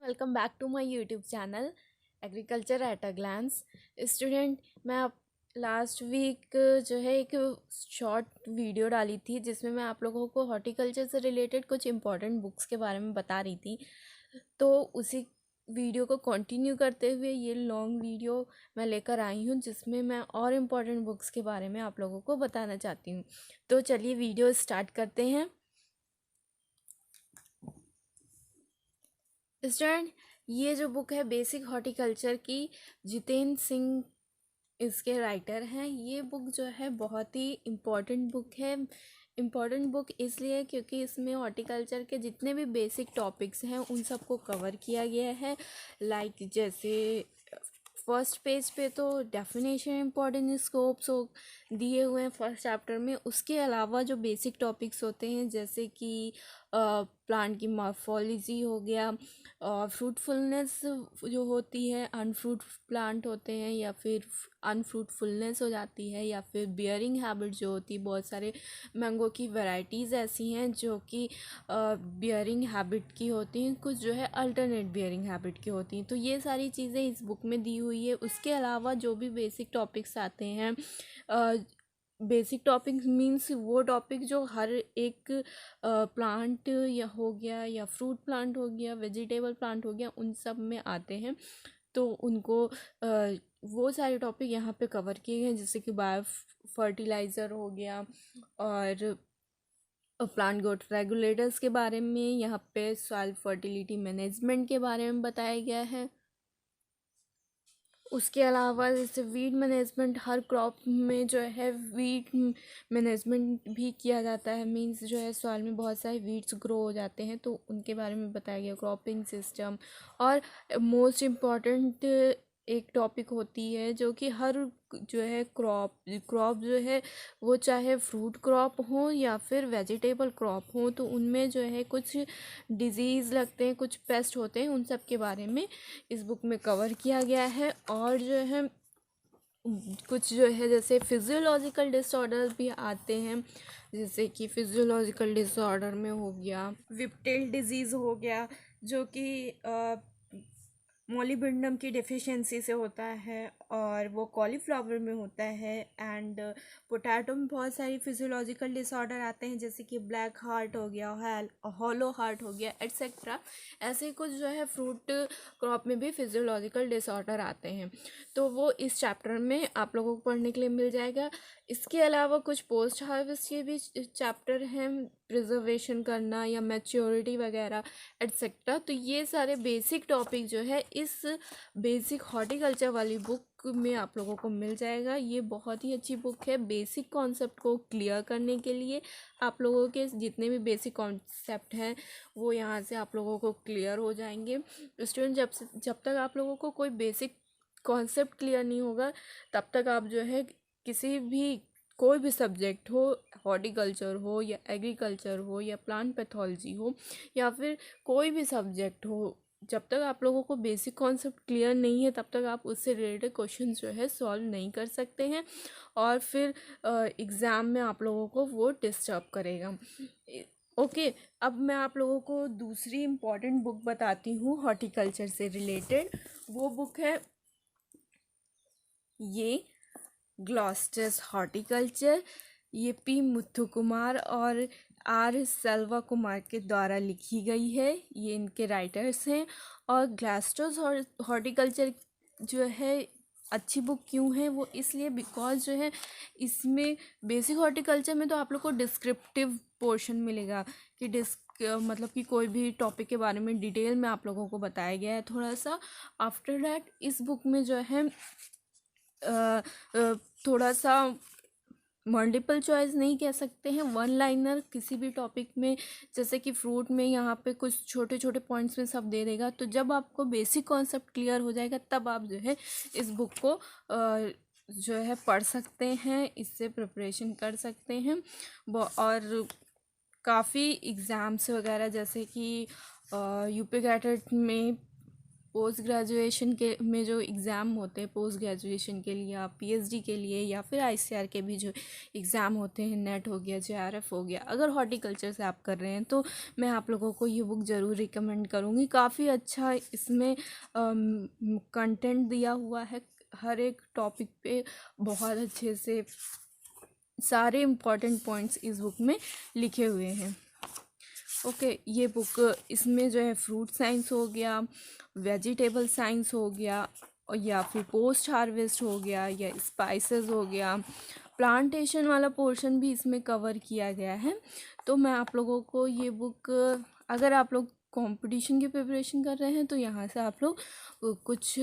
Welcome back to my YouTube channel agriculture at a glance. Student, मैं आप last week जो है एक शॉर्ट वीडियो डाली थी जिसमें मैं आप लोगों को हॉर्टिकल्चर से रिलेटेड कुछ इम्पोर्टेंट बुक्स के बारे में बता रही थी। तो उसी वीडियो को कंटिन्यू करते हुए ये लॉन्ग वीडियो मैं लेकर आई हूँ जिसमें मैं और इम्पोर्टेंट बुक्स के बारे में आप लोगों को बताना चाहती हूँ। तो चलिए वीडियो स्टार्ट करते हैं। स्टूडेंट, ये जो बुक है बेसिक हॉर्टिकल्चर की, जितेंद्र सिंह इसके राइटर हैं। ये बुक जो है बहुत ही इम्पॉर्टेंट बुक है। इम्पॉर्टेंट बुक इसलिए क्योंकि इसमें हॉर्टिकल्चर के जितने भी बेसिक टॉपिक्स हैं उन सबको कवर किया गया है। लाइक जैसे फर्स्ट पेज पे तो डेफिनेशन इम्पोर्टेंट स्कोप्स हो दिए हुए हैं फर्स्ट चैप्टर में। उसके अलावा जो बेसिक टॉपिक्स होते हैं जैसे कि प्लांट की मॉर्फोलॉजी हो गया, और फ्रूटफुलनेस जो होती है, अनफ्रूट प्लांट होते हैं या फिर अनफ्रूटफुलनेस हो जाती है, या फिर बियरिंग हैबिट जो होती है। बहुत सारे मैंगो की वैरायटीज़ ऐसी हैं जो कि बियरिंग हैबिट की होती हैं, कुछ जो है अल्टरनेट बियरिंग हैबिट की होती हैं। तो ये सारी चीज़ें इस बुक में दी हुई है। उसके अलावा जो भी बेसिक टॉपिक्स आते हैं, बेसिक टॉपिक्स मीन्स वो टॉपिक जो हर एक प्लांट या हो गया, या फ्रूट प्लांट हो गया, वेजिटेबल प्लांट हो गया, उन सब में आते हैं। तो उनको वो सारे टॉपिक यहाँ पे कवर किए गए, जैसे कि बायो फर्टिलाइज़र हो गया, और प्लांट ग्रोथ रेगुलेटर्स के बारे में, यहाँ पे सॉइल फर्टिलिटी मैनेजमेंट के बारे में बताया गया है। उसके अलावा जैसे वीड मैनेजमेंट, हर क्रॉप में जो है वीड मैनेजमेंट भी किया जाता है। मींस जो है सॉइल में बहुत सारे वीड्स ग्रो हो जाते हैं तो उनके बारे में बताया गया, क्रॉपिंग सिस्टम। और मोस्ट इम्पॉर्टेंट एक टॉपिक होती है जो कि हर जो है क्रॉप जो है वो चाहे फ्रूट क्रॉप हो या फिर वेजिटेबल क्रॉप हो, तो उनमें जो है कुछ डिजीज़ लगते हैं, कुछ पेस्ट होते हैं, उन सब के बारे में इस बुक में कवर किया गया है। और जो है कुछ जो है जैसे फिजियोलॉजिकल डिसऑर्डर भी आते हैं, जैसे कि फिजियोलॉजिकल डिसऑर्डर में हो गया विप्टेल डिजीज़ हो गया, जो कि मोलिब्डेनम की डिफिशियंसी से होता है, और वो कॉलीफ्लावर में होता है। एंड पोटैटो में बहुत सारी फिजियोलॉजिकल डिसऑर्डर आते हैं, जैसे कि ब्लैक हार्ट हो गया, हॉलो हार्ट हो गया, एट्सेट्रा। ऐसे कुछ जो है फ्रूट क्रॉप में भी फिजियोलॉजिकल डिसऑर्डर आते हैं, तो वो इस चैप्टर में आप लोगों को पढ़ने के लिए मिल जाएगा। इसके अलावा कुछ पोस्ट हार्वेस्ट के भी चैप्टर हैं, प्रिजर्वेशन करना या मैच्योरिटी वगैरह एट्सेट्रा। तो ये सारे बेसिक टॉपिक जो है इस बेसिक हॉर्टिकल्चर वाली बुक में आप लोगों को मिल जाएगा। ये बहुत ही अच्छी बुक है बेसिक कॉन्सेप्ट को क्लियर करने के लिए। आप लोगों के जितने भी बेसिक कॉन्सेप्ट हैं वो यहाँ से आप लोगों को क्लियर हो जाएंगे। स्टूडेंट, जब तक आप लोगों को कोई बेसिक कॉन्सेप्ट क्लियर नहीं होगा तब तक आप जो है किसी भी कोई भी सब्जेक्ट हो, हॉर्टिकल्चर हो या एग्रीकल्चर हो या प्लांट पैथोलॉजी हो या फिर कोई भी सब्जेक्ट हो, जब तक आप लोगों को बेसिक कॉन्सेप्ट क्लियर नहीं है तब तक आप उससे रिलेटेड क्वेश्चन जो है सॉल्व नहीं कर सकते हैं, और फिर एग्ज़ाम में आप लोगों को वो डिस्टर्ब करेगा। ओके, अब मैं आप लोगों को दूसरी इम्पॉर्टेंट बुक बताती हूँ हॉर्टिकल्चर से रिलेटेड। वो बुक है ये ग्लॉस्टर्स हॉर्टिकल्चर। ये पी मुथु कुमार और आर सेल्वा कुमार के द्वारा लिखी गई है। ये इनके राइटर्स हैं। और ग्लॉस्टर्स हॉर्टिकल्चर जो है अच्छी बुक क्यों है, वो इसलिए बिकॉज जो है इसमें बेसिक हॉर्टिकल्चर में तो आप लोग को डिस्क्रिप्टिव पोर्शन मिलेगा कि मतलब कि कोई भी टॉपिक के बारे में डिटेल में आप लोगों को बताया गया है थोड़ा सा। आफ्टर दैट इस बुक में जो है थोड़ा सा मल्टीपल चॉइस नहीं कह सकते हैं, वन लाइनर किसी भी टॉपिक में, जैसे कि फ्रूट में यहाँ पे कुछ छोटे छोटे पॉइंट्स में सब दे देगा। तो जब आपको बेसिक कॉन्सेप्ट क्लियर हो जाएगा तब आप जो है इस बुक को जो है पढ़ सकते हैं, इससे प्रिपरेशन कर सकते हैं। और काफ़ी एग्ज़ाम्स वगैरह जैसे कि यूपी कैटेट में पोस्ट ग्रेजुएशन के में जो एग्ज़ाम होते हैं पोस्ट ग्रेजुएशन के लिए या पीएचडी के लिए या फिर आईसीआर के भी जो एग्ज़ाम होते हैं, नेट हो गया, जेआरएफ हो गया, अगर हॉर्टिकल्चर से आप कर रहे हैं तो मैं आप लोगों को ये बुक ज़रूर रिकमेंड करूँगी। काफ़ी अच्छा इसमें कंटेंट दिया हुआ है, हर एक टॉपिक पे बहुत अच्छे से सारे इम्पॉर्टेंट पॉइंट्स इस बुक में लिखे हुए हैं। ओके, ये बुक इसमें जो है फ्रूट साइंस हो गया, वेजिटेबल साइंस हो गया, और या फिर पोस्ट हार्वेस्ट हो गया, या स्पाइसेस हो गया, प्लांटेशन वाला पोर्शन भी इसमें कवर किया गया है। तो मैं आप लोगों को ये बुक, अगर आप लोग कंपटीशन की प्रिपरेशन कर रहे हैं तो यहाँ से आप लोग कुछ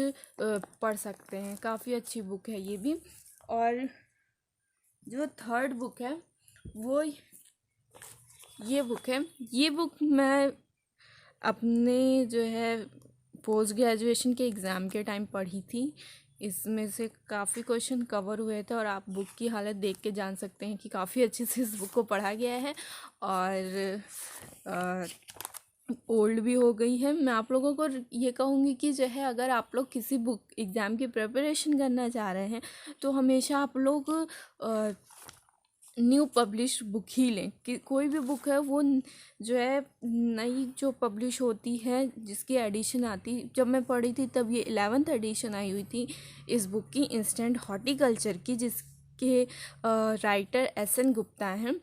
पढ़ सकते हैं। काफ़ी अच्छी बुक है ये भी। और जो थर्ड बुक है वो ये बुक है। ये बुक मैं अपने जो है पोस्ट ग्रेजुएशन के एग्ज़ाम के टाइम पढ़ी थी। इसमें से काफ़ी क्वेश्चन कवर हुए थे और आप बुक की हालत देख के जान सकते हैं कि काफ़ी अच्छे से इस बुक को पढ़ा गया है और ओल्ड भी हो गई है। मैं आप लोगों को ये कहूँगी कि जो है अगर आप लोग किसी बुक एग्ज़ाम की प्रिपरेशन करना चाह रहे हैं तो हमेशा आप लोग न्यू पब्लिश बुक ही लें। कि कोई भी बुक है वो जो है नई जो पब्लिश होती है, जिसकी एडिशन आती, जब मैं पढ़ी थी तब ये 11th एडिशन आई हुई थी इस बुक की, इंस्टेंट हॉर्टिकल्चर की, जिसके राइटर एस.एन. गुप्ता हैं।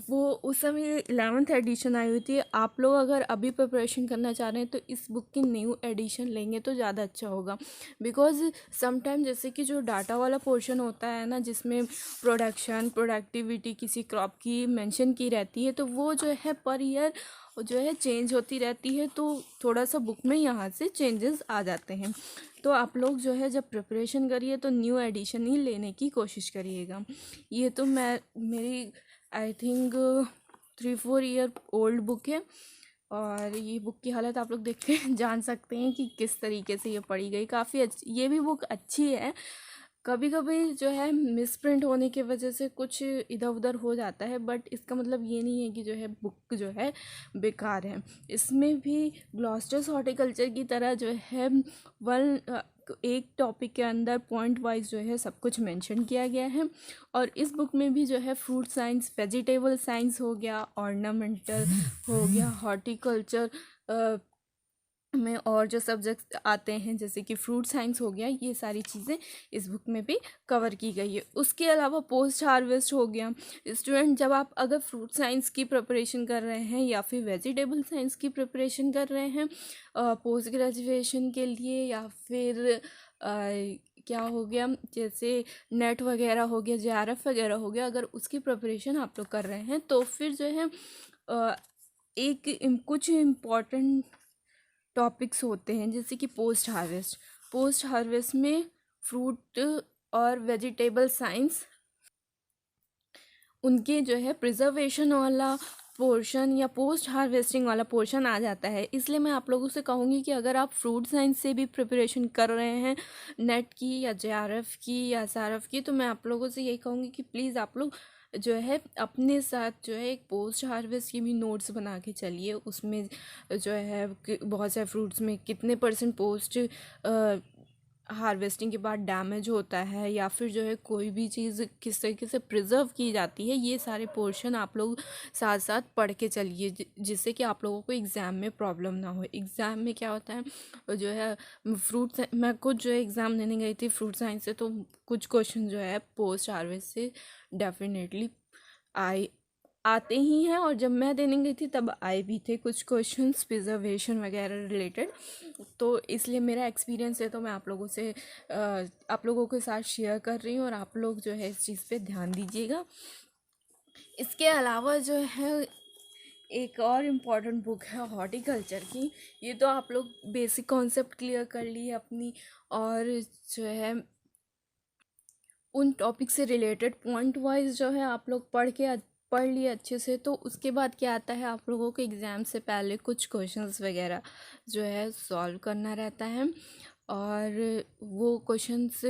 वो उस समय 11th एडिशन आई हुई थी। आप लोग अगर अभी प्रिपरेशन करना चाह रहे हैं तो इस बुक की न्यू एडिशन लेंगे तो ज़्यादा अच्छा होगा। बिकॉज समटाइम जैसे कि जो डाटा वाला पोर्शन होता है ना, जिसमें प्रोडक्शन, प्रोडक्टिविटी किसी क्रॉप की मेंशन की रहती है, तो वो जो है पर ईयर जो है चेंज होती रहती है, तो थोड़ा सा बुक में यहाँ से चेंजेस आ जाते हैं। तो आप लोग जो है जब प्रिपरेशन करिए तो न्यू एडिशन ही लेने की कोशिश करिएगा। ये तो मेरी I think 3-4 year old book है और ये बुक की हालत आप लोग देख के जान सकते हैं कि किस तरीके से ये पढ़ी गई। काफ़ी अच्छी ये भी बुक अच्छी है। कभी कभी जो है मिसप्रिंट होने की वजह से कुछ इधर उधर हो जाता है, बट इसका मतलब ये नहीं है कि जो है बुक जो है बेकार है। इसमें भी ग्लॉस्टर्स हॉर्टिकल्चर की तरह जो है एक टॉपिक के अंदर पॉइंट वाइज जो है सब कुछ मेंशन किया गया है। और इस बुक में भी जो है फ्रूट साइंस, वेजिटेबल साइंस हो गया, ऑर्नामेंटल हो गया, हॉर्टिकल्चर में और जो सब्जेक्ट्स आते हैं जैसे कि फ्रूट साइंस हो गया, ये सारी चीज़ें इस बुक में भी कवर की गई है। उसके अलावा पोस्ट हार्वेस्ट हो गया। स्टूडेंट जब आप अगर फ्रूट साइंस की प्रिपरेशन कर रहे हैं या फिर वेजिटेबल साइंस की प्रिपरेशन कर रहे हैं पोस्ट ग्रेजुएशन के लिए, या फिर क्या हो गया जैसे नेट वगैरह हो गया, जेआरएफ वगैरह हो गया, अगर उसकी प्रिपरेशन आप लोग कर रहे हैं तो फिर जो है कुछ इम्पॉर्टेंट टॉपिक्स होते हैं जैसे कि पोस्ट हार्वेस्ट में फ्रूट और वेजिटेबल साइंस, उनके जो है प्रिजर्वेशन वाला पोर्शन या पोस्ट हार्वेस्टिंग वाला पोर्शन आ जाता है। इसलिए मैं आप लोगों से कहूँगी कि अगर आप फ्रूट साइंस से भी प्रिपरेशन कर रहे हैं नेट की या जेआरएफ की या एसआरएफ की, तो मैं आप लोगों से यही कहूँगी कि प्लीज़ आप लोग जो है अपने साथ जो है एक पोस्ट हार्वेस्ट की भी नोट्स बना के चलिए। उसमें जो है बहुत सारे फ्रूट्स में कितने % पोस्ट हार्वेस्टिंग के बाद डैमेज होता है, या फिर जो है कोई भी चीज़ किस तरीके से प्रिजर्व की जाती है, ये सारे पोर्शन आप लोग साथ साथ पढ़ के चलिए, जिससे कि आप लोगों को एग्ज़ाम में प्रॉब्लम ना हो। एग्ज़ाम में क्या होता है जो है मैं खुद जो है एग्ज़ाम देने गई थी फ्रूट साइंस से, तो कुछ क्वेश्चन जो है पोस्ट हार्वेस्ट से डेफिनेटली आते ही हैं, और जब मैं देने गई थी तब आए भी थे कुछ क्वेश्चंस प्रिजर्वेशन वगैरह रिलेटेड। तो इसलिए मेरा एक्सपीरियंस है तो मैं आप लोगों के साथ शेयर कर रही हूँ, और आप लोग जो है इस चीज़ पे ध्यान दीजिएगा। इसके अलावा जो है एक और इम्पॉर्टेंट बुक है हॉर्टिकल्चर की। ये तो आप लोग बेसिक कॉन्सेप्ट क्लियर कर लिए अपनी, और जो है उन टॉपिक से रिलेटेड पॉइंट वाइज जो है आप लोग पढ़ लिए अच्छे से। तो उसके बाद क्या आता है, आप लोगों को एग्ज़ाम से पहले कुछ क्वेश्चंस वगैरह जो है सॉल्व करना रहता है। और वो क्वेश्चंस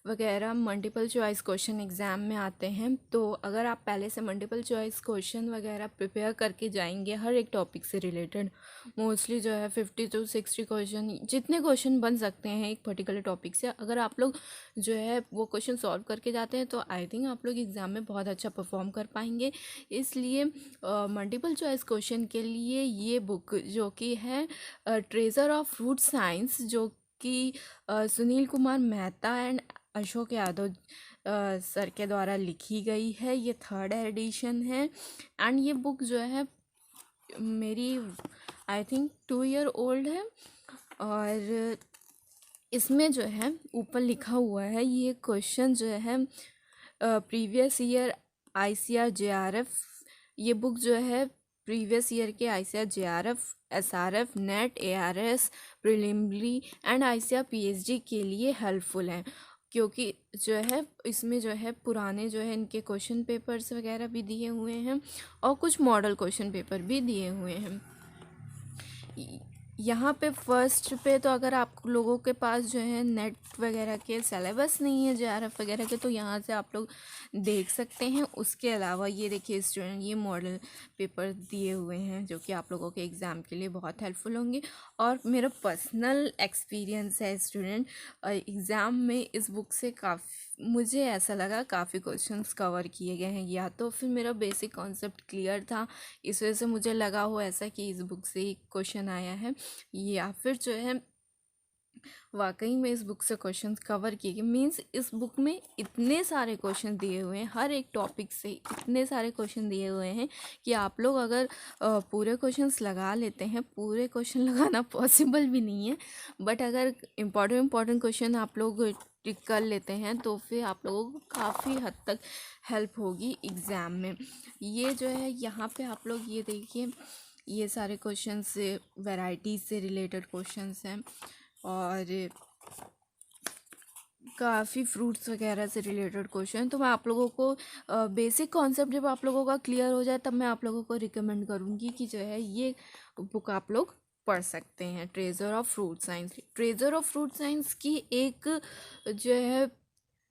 वगैरह मल्टीपल चॉइस क्वेश्चन एग्ज़ाम में आते हैं। तो अगर आप पहले से मल्टीपल चॉइस क्वेश्चन वगैरह प्रिपेयर करके जाएंगे हर एक टॉपिक से रिलेटेड, मोस्टली जो है 50 to 60 क्वेश्चन, जितने क्वेश्चन बन सकते हैं एक पर्टिकुलर टॉपिक से, अगर आप लोग जो है वो क्वेश्चन सॉल्व करके जाते हैं तो आई थिंक आप लोग एग्ज़ाम में बहुत अच्छा परफॉर्म कर पाएंगे। इसलिए मल्टीपल चॉइस क्वेश्चन के लिए ये बुक जो कि है ट्रेजर ऑफ फ्रूट साइंस, जो कि सुनील कुमार मेहता एंड अशोक यादव सर के द्वारा लिखी गई है, ये 3rd एडिशन है। एंड ये बुक जो है मेरी आई थिंक 2 ईयर ओल्ड है। और इसमें जो है ऊपर लिखा हुआ है ये क्वेश्चन जो है प्रीवियस ईयर ICAR JRF, ये बुक जो है प्रीवियस ईयर के ICAR JRF SRF net ARS preliminary and ICAR PhD के लिए हेल्पफुल हैं, क्योंकि जो है इसमें जो है पुराने जो है इनके क्वेश्चन पेपर्स वगैरह भी दिए हुए हैं और कुछ मॉडल क्वेश्चन पेपर भी दिए हुए हैं। यहाँ पे फर्स्ट पे तो अगर आप लोगों के पास जो है नेट वगैरह के सिलेबस नहीं है JRF वगैरह के, तो यहाँ से आप लोग देख सकते हैं। उसके अलावा ये देखिए स्टूडेंट, ये मॉडल पेपर दिए हुए हैं जो कि आप लोगों के एग्ज़ाम के लिए बहुत हेल्पफुल होंगे। और मेरा पर्सनल एक्सपीरियंस है स्टूडेंट, एग्ज़ाम में इस बुक से काफ़ी, मुझे ऐसा लगा काफ़ी क्वेश्चंस कवर किए गए हैं, या तो फिर मेरा बेसिक कॉन्सेप्ट क्लियर था इस वजह से मुझे लगा हो ऐसा कि इस बुक से ही क्वेश्चन आया है, या फिर जो है वाकई में इस बुक से क्वेश्चंस कवर किए गए। मीन्स इस बुक में इतने सारे क्वेश्चन दिए हुए हैं, हर एक टॉपिक से इतने सारे क्वेश्चन दिए हुए हैं कि आप लोग अगर पूरे क्वेश्चंस लगा लेते हैं, पूरे क्वेश्चन लगाना पॉसिबल भी नहीं है, बट अगर इम्पॉर्टेंट क्वेश्चन आप लोग टिक कर लेते हैं तो फिर आप लोगों को काफ़ी हद तक हेल्प होगी एग्ज़ाम में। ये जो है यहाँ पे आप लोग ये देखिए, ये सारे क्वेश्चंस वैरायटीज़ से रिलेटेड क्वेश्चंस हैं और काफ़ी फ्रूट्स वगैरह से रिलेटेड क्वेश्चन। तो मैं आप लोगों को बेसिक कॉन्सेप्ट जब आप लोगों का क्लियर हो जाए तब मैं आप लोगों को रिकमेंड करूँगी कि जो है ये बुक आप लोग पढ़ सकते हैं, treasure of fruit science. Treasure of fruit science की एक जो है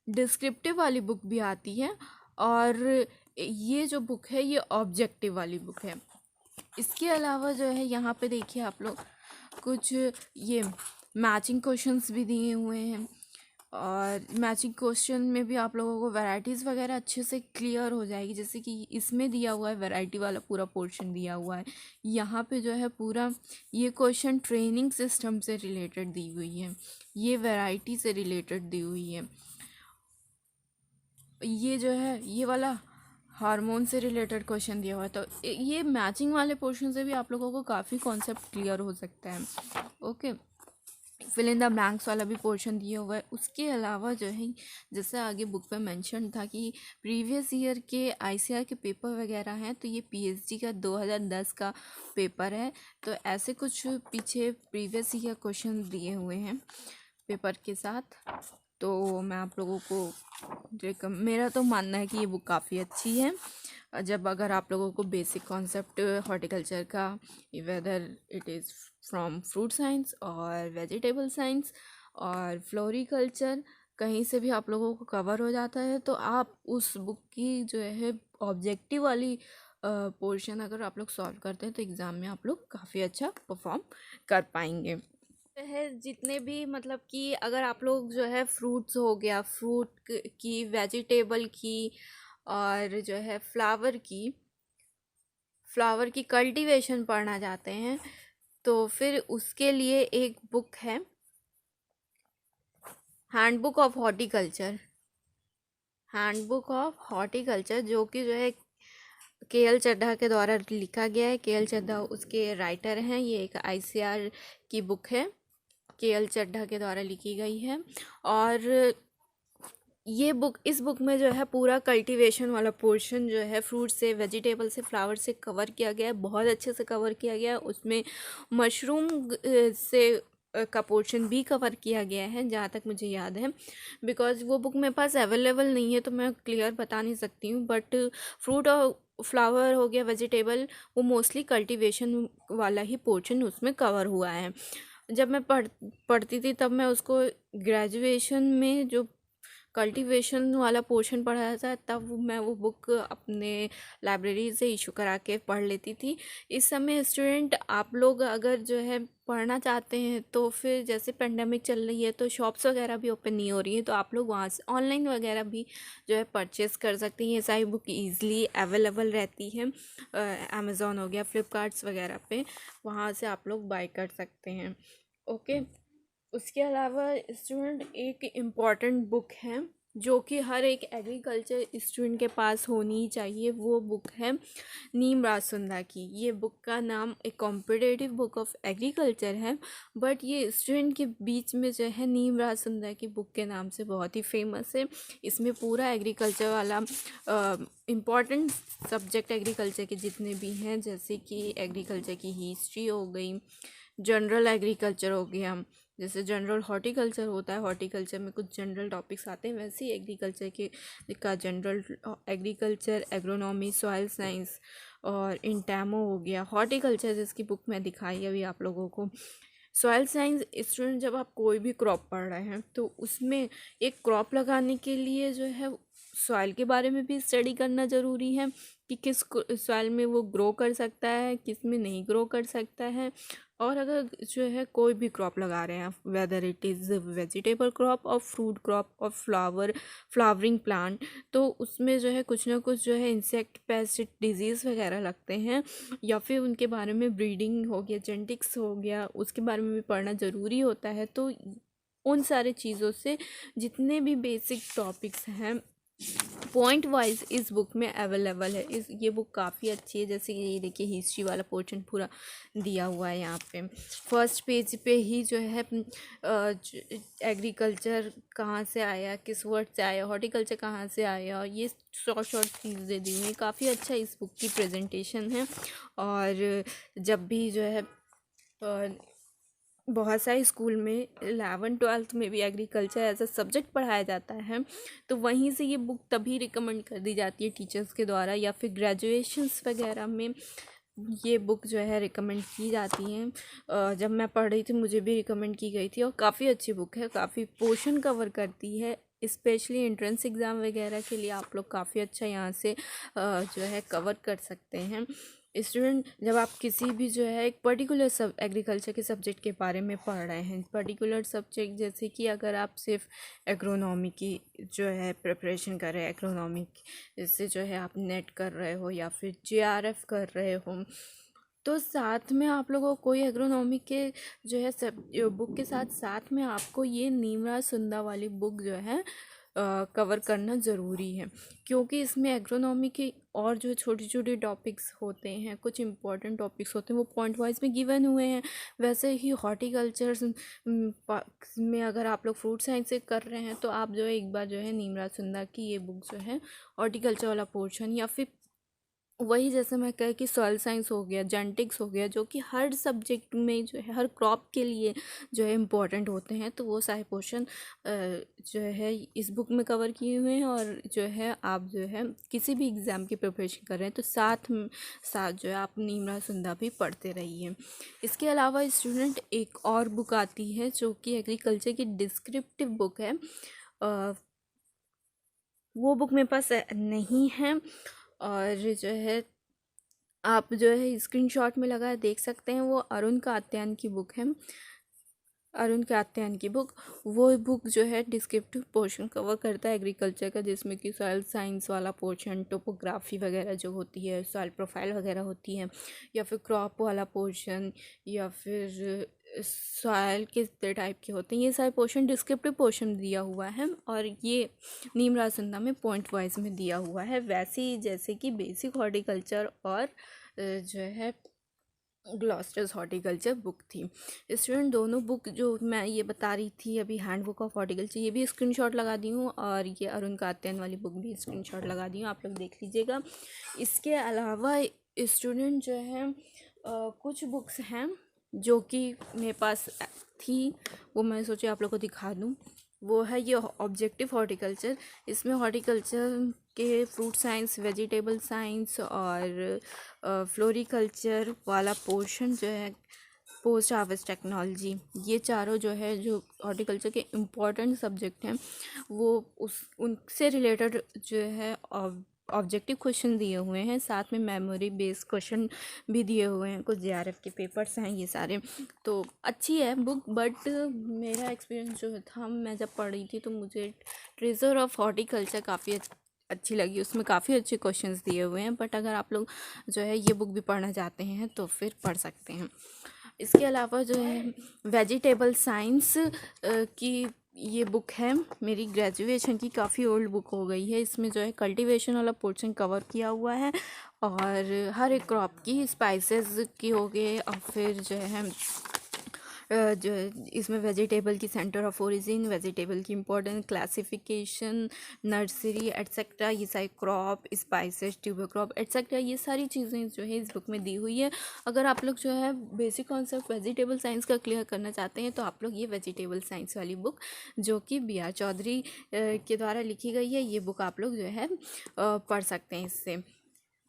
डिस्क्रिप्टिव वाली बुक भी आती है और ये जो बुक है ये ऑब्जेक्टिव वाली बुक है। इसके अलावा जो है यहाँ पे देखिए आप लोग कुछ ये मैचिंग क्वेश्चंस भी दिए हुए हैं और मैचिंग क्वेश्चन में भी आप लोगों को वैरायटीज़ वगैरह अच्छे से क्लियर हो जाएगी। जैसे कि इसमें दिया हुआ है वैरायटी वाला पूरा पोर्शन दिया हुआ है, यहाँ पे जो है पूरा ये क्वेश्चन ट्रेनिंग सिस्टम से रिलेटेड दी हुई है, ये वैरायटी से रिलेटेड दी हुई है, ये जो है ये वाला हार्मोन से रिलेटेड क्वेश्चन दिया हुआ है। तो ये मैचिंग वाले पोर्शन से भी आप लोगों को काफ़ी कॉन्सेप्ट क्लियर हो सकता है। Okay, fill in the blanks वाला भी पोर्शन दिया हुआ है। उसके अलावा जो है जैसे आगे बुक पे मेंशन था कि प्रीवियस ईयर के ICAR के पेपर वगैरह हैं, तो ये PhD का 2010 का पेपर है। तो ऐसे कुछ पीछे प्रीवियस ईयर क्वेश्चन दिए हुए हैं पेपर के साथ। तो मैं आप लोगों को मेरा तो मानना है कि ये बुक काफ़ी अच्छी है। जब अगर आप लोगों को बेसिक कॉन्सेप्ट हॉर्टिकल्चर का, whether it is from fruit science और वेजिटेबल साइंस और फ्लोरिकल्चर, कहीं से भी आप लोगों को कवर हो जाता है, तो आप उस बुक की जो है ऑब्जेक्टिव वाली पोर्शन अगर आप लोग सॉल्व करते हैं तो एग्ज़ाम में आप लोग काफ़ी अच्छा परफॉर्म कर पाएंगे। है जितने भी मतलब कि अगर आप लोग जो है फ्रूट्स हो गया, फ्रूट की, वेजिटेबल की और जो है फ्लावर की कल्टीवेशन पढ़ना चाहते हैं तो फिर उसके लिए एक बुक है हैंडबुक ऑफ हॉर्टिकल्चर, जो कि जो है KL चड्ढा के द्वारा लिखा गया है। KL चड्ढा उसके राइटर हैं। ये एक ICAR की बुक है, KL चड्ढा के द्वारा लिखी गई है। और ये बुक, इस बुक में जो है पूरा कल्टीवेशन वाला पोर्शन जो है फ्रूट से, वेजिटेबल से, फ्लावर से कवर किया गया है, बहुत अच्छे से कवर किया गया है। उसमें मशरूम से का पोर्शन भी कवर किया गया है जहाँ तक मुझे याद है, बिकॉज़ वो बुक मेरे पास अवेलेबल नहीं है तो मैं क्लियर बता नहीं सकती हूँ। बट फ्रूट और फ्लावर हो गया, वेजिटेबल, वो मोस्टली कल्टीवेशन वाला ही पोर्शन उसमें कवर हुआ है। जब मैं पढ़ती थी तब मैं उसको ग्रेजुएशन में जो कल्टीवेशन वाला पोर्शन पढ़ाया था तब मैं वो बुक अपने लाइब्रेरी से इशू करा के पढ़ लेती थी। इस समय स्टूडेंट आप लोग अगर जो है पढ़ना चाहते हैं तो फिर जैसे पेंडेमिक चल रही है तो शॉप्स वगैरह भी ओपन नहीं हो रही है, तो आप लोग वहाँ से ऑनलाइन वगैरह भी जो है परचेज़ कर सकते हैं। ये सारी बुक ईज़िली अवेलेबल रहती है, अमेज़ॉन हो गया, फ्लिपकार्ट्स वगैरह पे, वहाँ से आप लोग बाय कर सकते हैं। ओके। उसके अलावा स्टूडेंट एक इम्पॉर्टेंट बुक है जो कि हर एक एग्रीकल्चर स्टूडेंट के पास होनी ही चाहिए, वो बुक है नीम रासुंदा की। ये बुक का नाम एक कॉम्पिटेटिव बुक ऑफ एग्रीकल्चर है, बट ये स्टूडेंट के बीच में जो है नीम रासुंदा की बुक के नाम से बहुत ही फेमस है। इसमें पूरा एग्रीकल्चर वाला इम्पॉर्टेंट सब्जेक्ट एग्रीकल्चर के जितने भी हैं, जैसे कि एग्रीकल्चर की हिस्ट्री हो गई, जनरल एग्रीकल्चर हो गया, जैसे जनरल हॉर्टिकल्चर होता है, हॉर्टिकल्चर में कुछ जनरल टॉपिक्स आते हैं, वैसे ही एग्रीकल्चर के का general agriculture, agronomy, soil science और इंटैमो हो गया। हॉर्टिकल्चर जिसकी बुक में दिखाई अभी आप लोगों को। सॉइल साइंस स्टूडेंट जब आप कोई भी क्रॉप पढ़ रहे हैं तो उसमें एक क्रॉप लगाने के लिए जो है सॉइल के बारे में भी स्टडी करना ज़रूरी है कि किस सॉइल में वो ग्रो कर सकता है, किस में नहीं ग्रो कर सकता है। और अगर जो है कोई भी क्रॉप लगा रहे हैं, whether it is vegetable crop और फ्रूट क्रॉप और फ्लावरिंग प्लांट, तो उसमें जो है कुछ ना कुछ जो है इंसेक्ट, पेस्ट, डिजीज़ वगैरह लगते हैं, या फिर उनके बारे में ब्रीडिंग हो गया, जेनेटिक्स हो गया, उसके बारे में भी पढ़ना ज़रूरी होता है। तो उन सारे चीज़ों से जितने भी बेसिक टॉपिक्स हैं पॉइंट वाइज इस बुक में अवेलेबल है। ये बुक काफ़ी अच्छी है। जैसे कि ये देखिए हिस्ट्री वाला पोर्शन पूरा दिया हुआ है यहाँ पे। फर्स्ट पेज पे ही जो है एग्रीकल्चर कहाँ से आया, किस वर्ड से आया, हॉर्टिकल्चर कहाँ से आया, और ये शॉर्ट शॉर्ट चीज़ें दी हुई। काफ़ी अच्छा इस बुक की प्रेजेंटेशन है। और जब भी जो है बहुत सारे स्कूल में 11th-12th में भी एग्रीकल्चर एज अ सब्जेक्ट पढ़ाया जाता है, तो वहीं से ये बुक तभी रिकमेंड कर दी जाती है टीचर्स के द्वारा, या फिर ग्रेजुएशंस वगैरह में ये बुक जो है रिकमेंड की जाती हैं। जब मैं पढ़ रही थी मुझे भी रिकमेंड की गई थी, और काफ़ी अच्छी बुक है, काफ़ी पोर्शन कवर करती है। स्पेशली एंट्रेंस एग्ज़ाम वगैरह के लिए आप लोग काफ़ी अच्छा यहाँ से जो है कवर कर सकते हैं। स्टूडेंट जब आप किसी भी जो है एक पर्टिकुलर सब एग्रीकल्चर के सब्जेक्ट के बारे में पढ़ रहे हैं, पर्टिकुलर सब्जेक्ट, जैसे कि अगर आप सिर्फ एग्रोनॉमी की जो है प्रिपरेशन कर रहे हैं, एग्रोनॉमी जैसे जो है आप नेट कर रहे हो या फिर JRF कर रहे हो, तो साथ में आप लोगों को कोई एग्रोनॉमी के जो है सब बुक के साथ साथ में आपको ये नीम रासुंदा वाली बुक जो है कवर करना ज़रूरी है, क्योंकि इसमें एग्रोनॉमी के और जो छोटी छोटी टॉपिक्स होते हैं, कुछ इंपॉर्टेंट टॉपिक्स होते हैं, वो पॉइंट वाइज में गिवन हुए हैं। वैसे ही हॉर्टिकल्चर में अगर आप लोग फ्रूट साइंस से कर रहे हैं तो आप जो है एक बार जो है नीम रासुंदा की ये बुक जो है हॉर्टिकल्चर वाला पोर्शन, या फिर वही जैसे मैं कह कि सॉइल साइंस हो गया, जेनेटिक्स हो गया, जो कि हर सब्जेक्ट में जो है हर क्रॉप के लिए जो है इम्पोर्टेंट होते हैं, तो वो सारे पोर्शन जो है इस बुक में कवर किए हुए हैं। और जो है आप जो है किसी भी एग्ज़ाम की प्रिपरेशन कर रहे हैं तो साथ जो है आप नीम रासुंदा भी पढ़ते रहिए। इसके अलावा स्टूडेंट एक और बुक आती है जो कि एग्रीकल्चर की डिस्क्रिप्टिव बुक है। वो बुक मेरे पास नहीं है, और जो है आप जो है स्क्रीनशॉट में लगा देख सकते हैं, वो अरुण कात्यायन की बुक है। अरुण कात्यायन की बुक, वो बुक जो है डिस्क्रिप्टिव पोर्शन कवर करता है एग्रीकल्चर का, जिसमें कि सॉइल साइंस वाला पोर्शन, टोपोग्राफी वगैरह जो होती है, सॉइल प्रोफाइल वगैरह होती है, या फिर क्रॉप वाला पोर्शन, या फिर सॉइल किस टाइप के होते हैं, ये सारे पोर्शन डिस्क्रिप्टिव पोर्शन दिया हुआ है। और ये नीम रासुंदा में पॉइंट वाइज में दिया हुआ है, वैसे ही जैसे कि बेसिक हॉर्टिकल्चर और जो है ग्लॉस्टर्स हॉर्टिकल्चर बुक थी। स्टूडेंट दोनों बुक जो मैं ये बता रही थी अभी, हैंड बुक ऑफ हॉर्टिकल्चर, ये भी स्क्रीनशॉट लगा दी हूँ, और ये अरुण कात्यायन वाली बुक भी स्क्रीनशॉट लगा दी हूँ, आप लोग देख लीजिएगा। इसके अलावा स्टूडेंट जो है कुछ बुक्स हैं जो कि मेरे पास थी, वो मैं सोची आप लोग को दिखा दूँ। वो है ये ऑब्जेक्टिव हॉर्टिकल्चर। इसमें हॉर्टिकल्चर के फ्रूट साइंस, वेजिटेबल साइंस और फ्लोरिकल्चर वाला पोर्शन जो है पोस्ट हार्वेस्ट टेक्नोलॉजी, ये चारों जो है जो हॉर्टिकल्चर के इम्पॉर्टेंट सब्जेक्ट हैं वो उनसे रिलेटेड जो है ऑब्जेक्टिव क्वेश्चन दिए हुए हैं, साथ में मेमोरी बेस्ड क्वेश्चन भी दिए हुए हैं, कुछ जेआरएफ के पेपर्स हैं ये सारे। तो अच्छी है बुक, बट मेरा एक्सपीरियंस जो था, मैं जब पढ़ रही थी तो मुझे ट्रेजर ऑफ हॉर्टिकल्चर काफ़ी अच्छी लगी। उसमें काफ़ी अच्छे क्वेश्चंस दिए हुए हैं, बट अगर आप लोग जो है ये बुक भी पढ़ना चाहते हैं तो फिर पढ़ सकते हैं। इसके अलावा जो है वेजिटेबल साइंस की ये बुक है, मेरी ग्रेजुएशन की काफ़ी ओल्ड बुक हो गई है। इसमें जो है कल्टीवेशन वाला पोर्शन कवर किया हुआ है, और हर एक क्रॉप की, स्पाइसेस की हो गए, और फिर जो है जो इसमें वेजिटेबल की सेंटर ऑफ ओरिजिन, वेजिटेबल की इम्पोर्टेंट क्लासिफिकेशन, नर्सरी एट्सेट्रा, ये सारी crop, spices, tuber crop etcetera, ये सारी चीज़ें जो है इस बुक में दी हुई है। अगर आप लोग जो है बेसिक कॉन्सेप्ट वेजिटेबल साइंस का क्लियर करना चाहते हैं तो आप लोग ये वेजिटेबल साइंस वाली बुक, जो कि BR चौधरी के द्वारा लिखी गई है, ये बुक आप लोग जो है पढ़ सकते हैं इससे।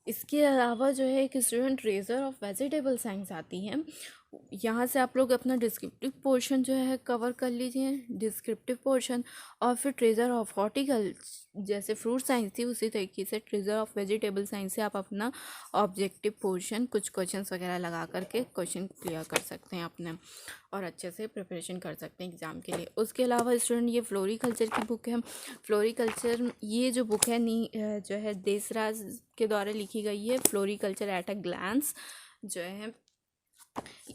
इसके अलावा जो है एक student treasure of vegetable science आती है, यहाँ से आप लोग अपना डिस्क्रिप्टिव पोर्शन जो है कवर कर लीजिए, डिस्क्रिप्टिव पोर्शन, और फिर ट्रेजर ऑफ हॉर्टिकल्चर जैसे फ्रूट साइंस थी उसी तरीके से ट्रेजर ऑफ वेजिटेबल साइंस से आप अपना ऑब्जेक्टिव पोर्शन कुछ क्वेश्चंस वगैरह लगा करके क्वेश्चन क्लियर कर सकते हैं अपने, और अच्छे से प्रिपरेशन कर सकते हैं एग्ज़ाम के लिए। उसके अलावा स्टूडेंट ये फ्लोरिकल्चर की बुक है। फ्लोरिकल्चर ये जो बुक है जो है देसराज के द्वारा लिखी गई है, फ्लोरिकल्चर एट अ ग्लांस जो है।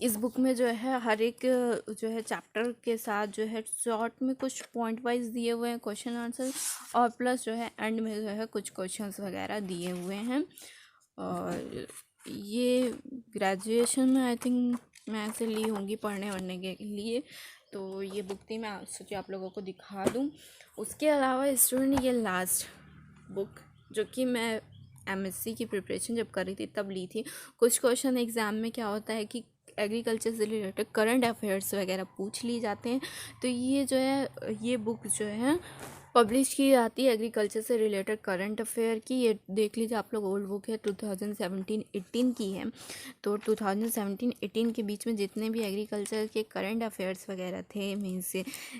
इस बुक में जो है हर एक जो है चैप्टर के साथ जो है शॉर्ट में कुछ पॉइंट वाइज दिए हुए हैं क्वेश्चन आंसर, और प्लस जो है एंड में जो है कुछ क्वेश्चंस वगैरह दिए हुए हैं। और ये ग्रेजुएशन में आई थिंक मैं ऐसे ली होंगी पढ़ने वढ़ने के लिए, तो ये बुक थी, मैं सोची आप लोगों को दिखा दूँ। उसके अलावा स्टूडेंट ये लास्ट बुक जो कि मैं MSc की प्रिपरेशन जब कर रही थी तब ली थी। कुछ क्वेश्चन एग्ज़ाम में क्या होता है कि एग्रीकल्चर से रिलेटेड करंट अफेयर्स वगैरह पूछ लिए जाते हैं, तो ये जो है ये बुक जो है पब्लिश की जाती है एग्रीकल्चर से रिलेटेड करंट अफेयर की। ये देख लीजिए आप लोग, ओल्ड बुक है, 2017-18 की है। तो 2017-18 के बीच में जितने भी एग्रीकल्चर के करंट अफेयर्स वगैरह थे, मीन्स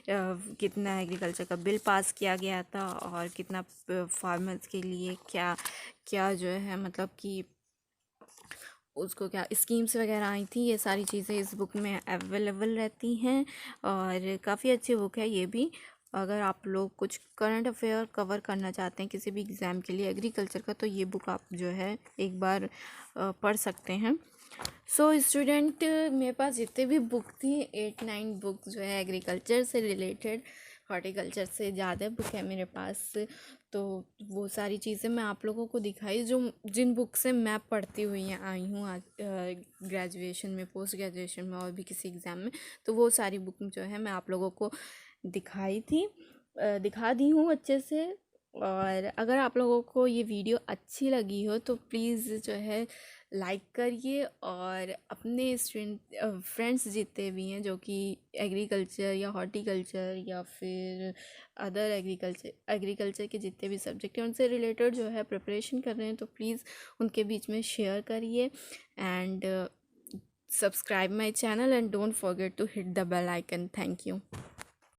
कितना एग्रीकल्चर का बिल पास किया गया था, और कितना फार्मर्स के लिए क्या क्या जो है मतलब कि उसको क्या स्कीम्स वगैरह आई थी, ये सारी चीज़ें इस बुक में अवेलेबल रहती हैं, और काफ़ी अच्छी बुक है ये भी। अगर आप लोग कुछ करंट अफेयर कवर करना चाहते हैं किसी भी एग्ज़ाम के लिए एग्रीकल्चर का, तो ये बुक आप जो है एक बार पढ़ सकते हैं। सो स्टूडेंट, मेरे पास जितने भी बुक थी 8-9 बुक जो है एग्रीकल्चर से रिलेटेड, हॉर्टिकल्चर से ज़्यादा बुक है मेरे पास। तो वो सारी चीज़ें मैं आप लोगों को दिखाई जो जिन बुक से मैं पढ़ती हुई आई हूँ आज ग्रेजुएशन में, पोस्ट ग्रेजुएशन में, और भी किसी एग्ज़ाम में। तो वो सारी बुक जो है मैं आप लोगों को दिखा दी हूँ अच्छे से। और अगर आप लोगों को ये वीडियो अच्छी लगी हो तो प्लीज़ जो है लाइक करिए, और अपने स्टूडेंट फ्रेंड्स जितने भी हैं जो कि एग्रीकल्चर या हॉर्टिकल्चर या फिर अदर एग्रीकल्चर के जितने भी सब्जेक्ट हैं उनसे रिलेटेड जो है प्रिपरेशन कर रहे हैं, तो प्लीज़ उनके बीच में शेयर करिए, and subscribe my channel, and don't forget to hit the bell icon. Thank you.